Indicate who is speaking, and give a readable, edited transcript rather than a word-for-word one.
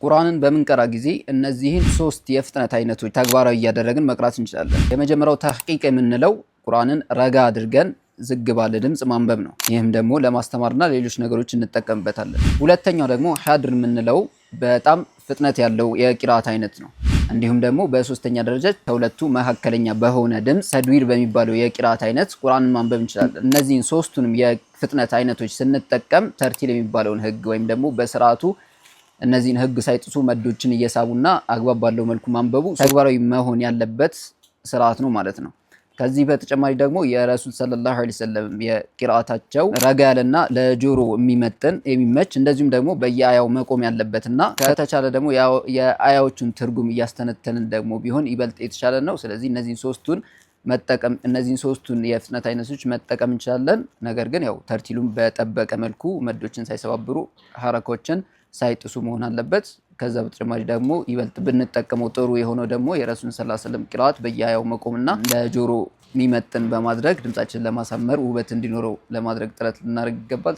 Speaker 1: ቁርአንን በምንቀራ ጊዜ እነዚህን ሶስት የፍጥነት አይነቶች ተግባራዊ እያደረግን መቅራት እንችላለን። የመጀመሪያው ተህቂቅ የምንለው ቁርአንን ረጋ አድርገን ዝግ ባለ ድምጽ ማንበብ ነው። ይህም ደግሞ ለማስተማርና ሌሎች ነገሮች እንጠቀምበታለን። ሁለተኛው ደግሞ ሐድር የምንለው በጣም ፍጥነት ያለው የቂራት አይነት ነው። እንዲሁም ደግሞ በሶስተኛ ደረጃ ከሁለቱ መካከለኛ በሆነ ድምጽ ተድዊር በሚባለው የቂራት አይነት ቁርአንን ማንበብ እንችላለን። እነዚህን ሶስቱንም የፍጥነት አይነቶች ስንጠቀም ተርቲል የሚባለውን ህግ ወይም ደግሞ በስርዓቱ እነዚህን ህግ ሳይጥሱ መዶችን እየሳቡና አግባብ ባለው መልኩ ማንበቡ ተግባራዊ መሆን ያለበት ስርዓት ነው ማለት ነው። ከዚህ በተጨማሪ ደግሞ የረሱል ሰለላሁ ዐለይሂ ወሰለም የቂራአታቸው ረጋ ያለና ለጆሮ የሚመጥን የሚመች እንደዚሁም ደግሞ በየአያው መቆም ያለበትና ከተቻለ ደግሞ የአያዎቹን ትርጉም እያስተነተንን ደግሞ ቢሆን ይበልጥ የተሻለ ነው። ስለዚህ እነዚህን ሶስቱን የፍጥነት አይነቶች መጠቀም እንችላለን። ነገር ግን ያው ተርቲሉን በጠበቀ መልኩ መዶችን ሳይሰባብሩ ሐረኮችን ሳይጥሱ መሆን አለበት። ከዛ በተጨማሪ ደግሞ ይበልጥ ብንጠቀመው ጥሩ የሆነው ደግሞ የረሱልን ሰለላሁ ዐለይሂ ወሰለም ቂራአት በየአያው መቆምና ለጆሮ የሚመጥን በማድረግ ድምጻችንን ለማሳመር ውበት እንዲኖረው ለማድረግ ጥረት ልናደርግ ይገባል።